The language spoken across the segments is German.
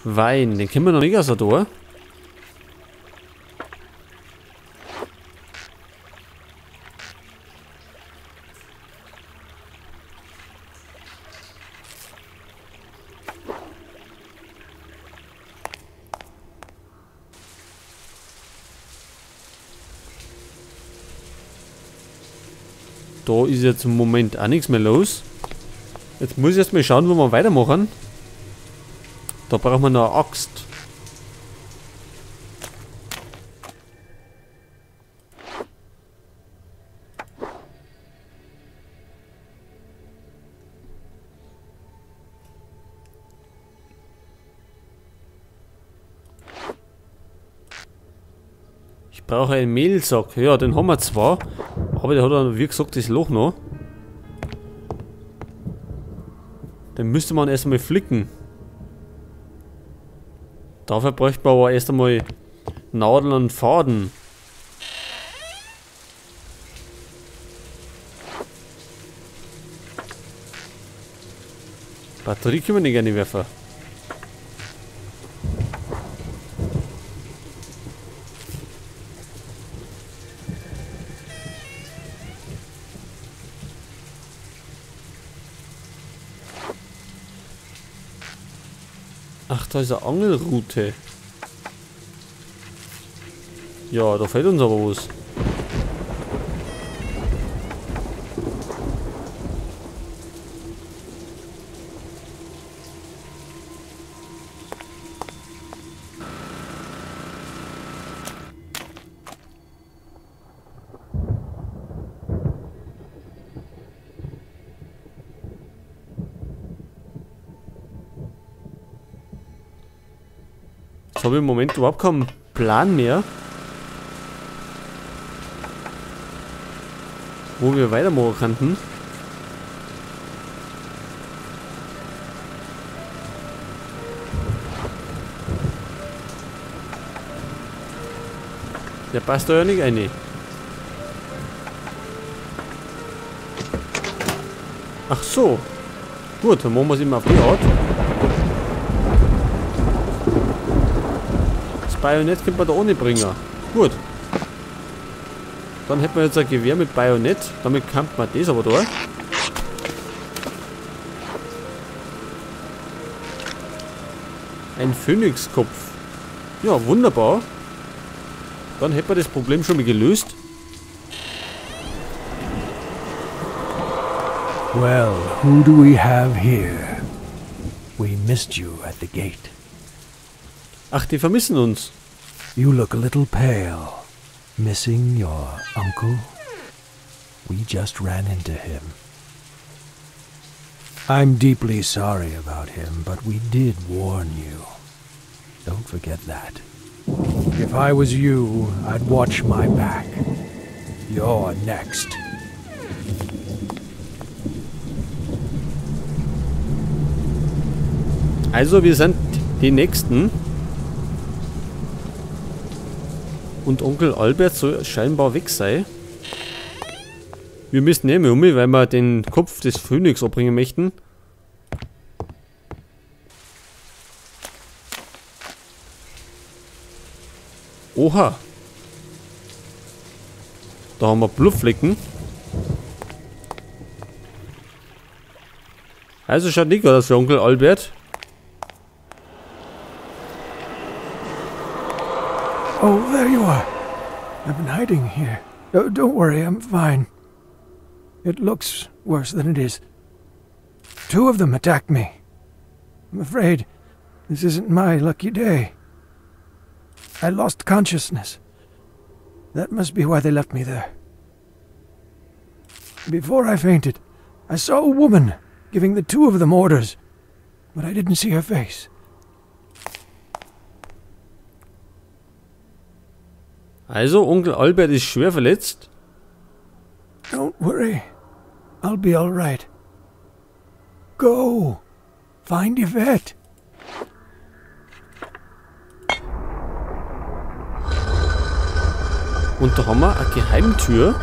Wein, den kennen wir noch nicht aus der Tor. Da ist jetzt im Moment auch nichts mehr los. Jetzt muss ich erst mal schauen, wo wir weitermachen. Da brauchen wir noch eine Axt. Ich brauche einen Mehlsack. Ja, den haben wir zwar. Aber der hat dann, wie gesagt, das Loch noch. Den müsste man erst einmal flicken. Dafür bräuchte man aber erst einmal Nadeln und Faden. Batterie können wir nicht gerne werfen. Ach, da ist eine Angelrute. Ja, da fehlt uns aber was. Jetzt habe ich im Moment überhaupt keinen Plan mehr, wo wir weitermachen könnten. Der passt da ja nicht rein. Ach so. Gut, dann machen wir es immer auf die Art. Das Bajonett könnte man da ohne bringen. Gut. Dann hätten wir jetzt ein Gewehr mit Bajonett. Damit kann man das aber da. Ein Phönixkopf. Ja, wunderbar. Dann hätten wir das Problem schon mal gelöst. Well, who do we have here? We missed you at the gate. Ach, die vermissen uns. You look a little pale. Missing your uncle? We just ran into him. I'm deeply sorry about him, but we did warn you. Don't forget that. If I was you, I'd watch my back. You're next. Also, wir sind die Nächsten. Und Onkel Albert soll scheinbar weg sein. Wir müssen nicht mehr um, weil wir den Kopf des Phönix abbringen möchten. Oha. Da haben wir Blutflecken. Also schaut nicht gut aus für Onkel Albert. Oh, there you are. I've been hiding here. Don't worry, I'm fine. It looks worse than it is. 2 of them attacked me. I'm afraid this isn't my lucky day. I lost consciousness. That must be why they left me there. Before I fainted, I saw a woman giving the 2 of them orders, but I didn't see her face. Also, Onkel Albert ist schwer verletzt. Don't worry. I'll be all right. Go. Find Yvette. Und da haben wir eine Geheimtür.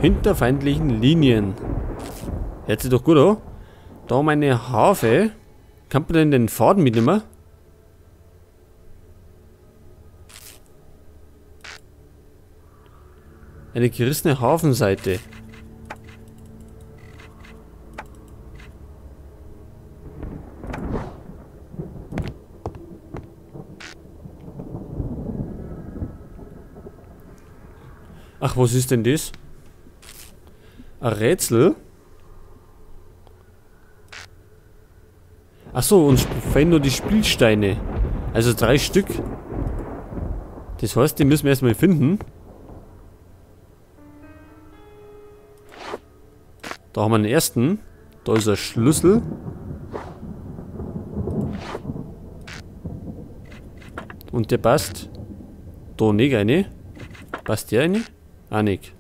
Hinter feindlichen Linien. Hört sich doch gut an. Da haben wir eine Harfe. Kann man denn den Faden mitnehmen? Eine gerissene Hafenseite. Ach, was ist denn das? Ein Rätsel? Achso, uns fehlen nur die Spielsteine. Also 3 Stück. Das heißt, die müssen wir erstmal finden. Da haben wir den ersten. Da ist ein Schlüssel. Und der passt. Da nicht eine. Passt der eine? Ah, nicht.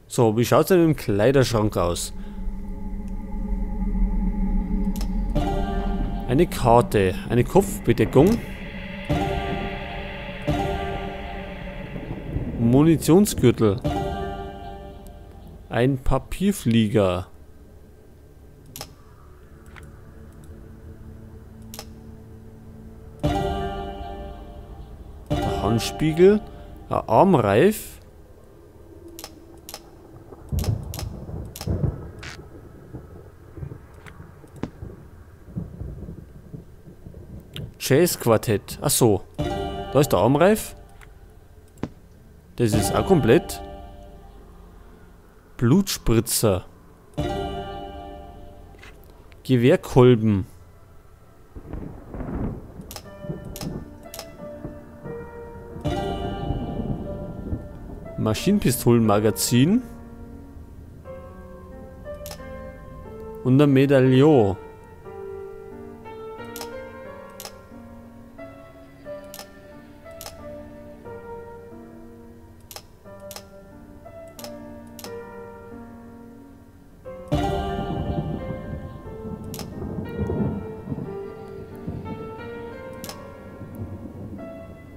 So, wie schaut es denn im Kleiderschrank aus? Eine Karte, eine Kopfbedeckung, Munitionsgürtel, ein Papierflieger, der Handspiegel, ein Armreif, Jazz-Quartett. Achso. Da ist der Armreif. Das ist auch komplett. Blutspritzer. Gewehrkolben. Maschinenpistolenmagazin. Und ein Medaillon.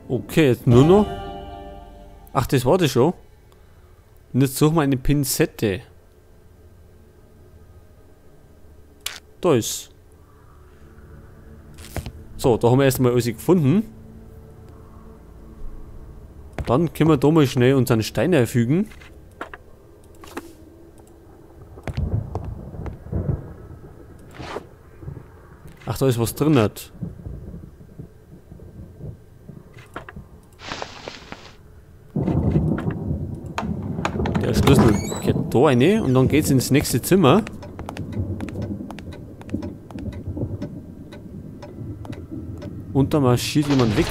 Okay, jetzt nur noch. Ach, das war das schon. Und jetzt suchen wir eine Pinzette. Da ist. So, da haben wir erstmal alles gefunden. Dann können wir da mal schnell unseren Stein einfügen. Ach, da ist was drin. Der Schlüssel geht da rein und dann geht's ins nächste Zimmer. Und da marschiert jemand weg.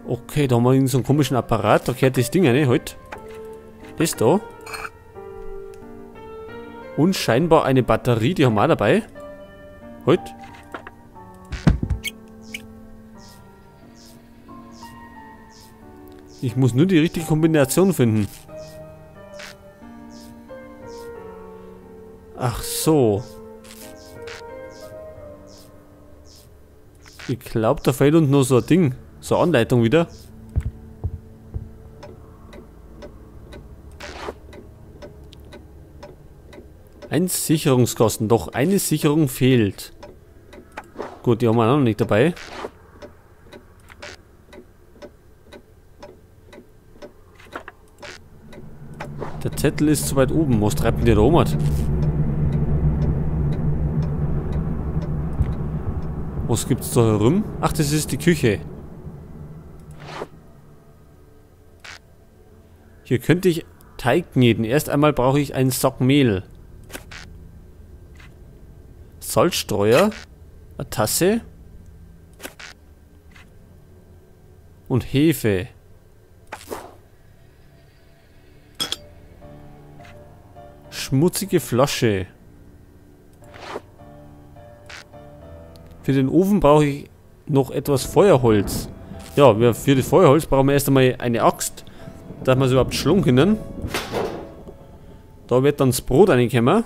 Okay, da haben wir so einen komischen Apparat. Da gehört das Ding rein, halt. Das da. Und scheinbar eine Batterie, die haben wir auch dabei. Halt. Ich muss nur die richtige Kombination finden. Ach so. Ich glaube, da fehlt uns noch so ein Ding. So eine Anleitung wieder. Ein Sicherungskasten. Doch eine Sicherung fehlt. Gut, die haben wir auch noch nicht dabei. Der Zettel ist zu weit oben. Was treibt denn der da rum? Was gibt's da herum? Ach, das ist die Küche. Hier könnte ich Teig kneten. Erst einmal brauche ich einen Sack Mehl. Salzstreuer. Eine Tasse. Und Hefe. Schmutzige Flasche. Für den Ofen brauche ich noch etwas Feuerholz. Ja, für das Feuerholz brauchen wir erst einmal eine Axt, dass wir es überhaupt schlagen können. Da wird dann das Brot reinkommen.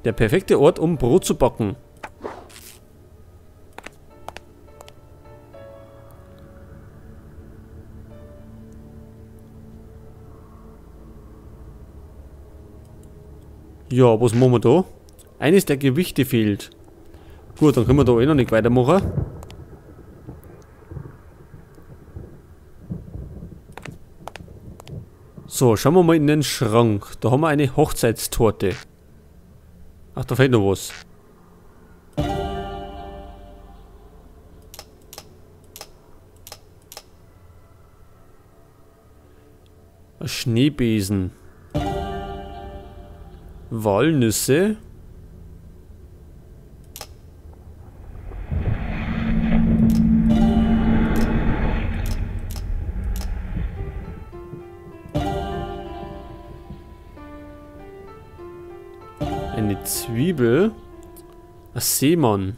Der perfekte Ort, um Brot zu backen. Ja, was machen wir da? Eines der Gewichte fehlt. Gut, dann können wir da eh noch nicht weitermachen. So, schauen wir mal in den Schrank. Da haben wir eine Hochzeitstorte. Ach, da fehlt noch was. Ein Schneebesen. Walnüsse. Eine Zwiebel. Ein Seemann.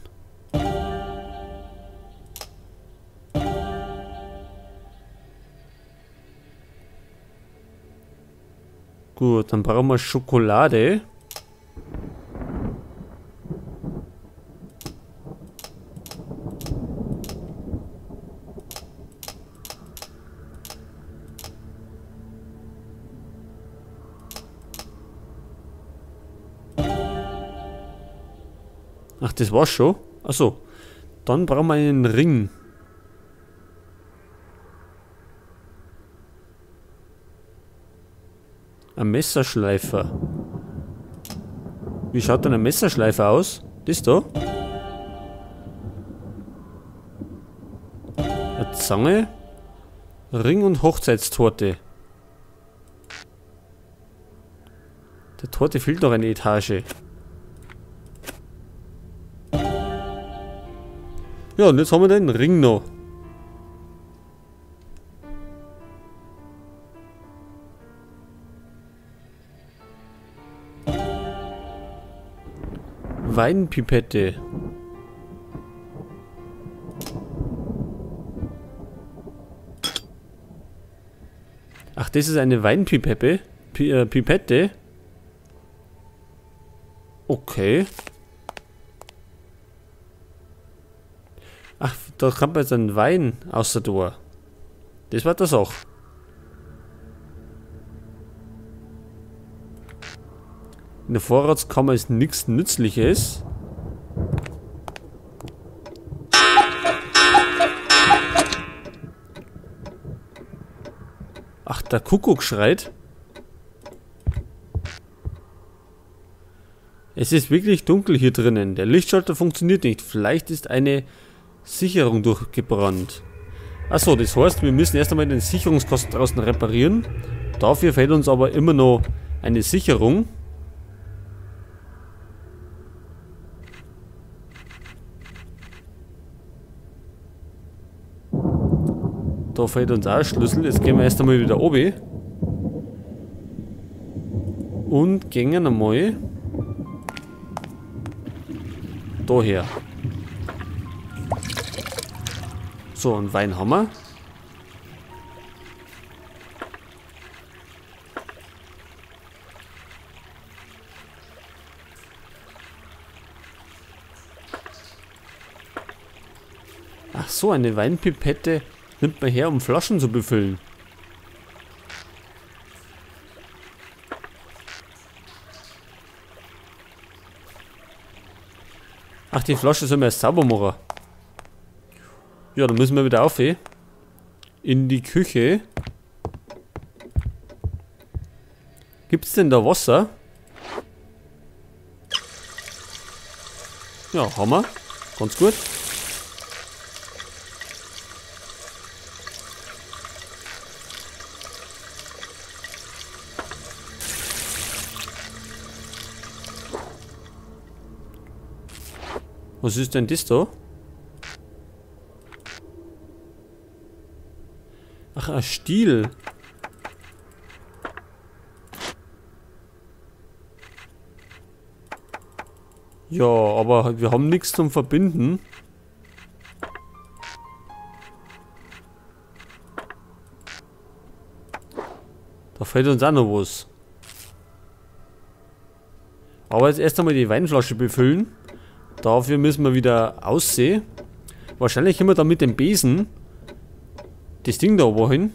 Gut, dann brauchen wir Schokolade. Ach, das war's schon? Achso. Dann brauchen wir einen Ring. Ein Messerschleifer. Wie schaut denn ein Messerschleifer aus? Das da? Eine Zange. Ring und Hochzeitstorte. Der Torte fehlt noch eine Etage. Ja, und jetzt haben wir den Ring noch. Weinpipette. Ach, das ist eine Weinpipette. Pipette. Okay. Ach, da kann man jetzt einen Wein außer Tor. Das war das auch. In der Vorratskammer ist nichts Nützliches. Ach, der Kuckuck schreit. Es ist wirklich dunkel hier drinnen. Der Lichtschalter funktioniert nicht. Vielleicht ist eine Sicherung durchgebrannt. Achso, das heißt, wir müssen erst einmal den Sicherungskasten draußen reparieren. Dafür fehlt uns aber immer noch eine Sicherung. Da fehlt uns auch ein Schlüssel. Jetzt gehen wir erst einmal wieder oben. Und gehen einmal daher. So, und Wein haben wir. Ach so, eine Weinpipette nimmt man her, um Flaschen zu befüllen. Ach, die Flasche soll man erst sauber machen. Ja, dann müssen wir wieder auf. In die Küche. Gibt es denn da Wasser? Ja, haben wir. Ganz gut. Was ist denn das da? Ach, ein Stiel. Ja, aber wir haben nichts zum Verbinden. Da fehlt uns auch noch was. Aber jetzt erst einmal die Weinflasche befüllen. Dafür müssen wir wieder aussehen. Wahrscheinlich können wir dann mit dem Besen das Ding da oben hin.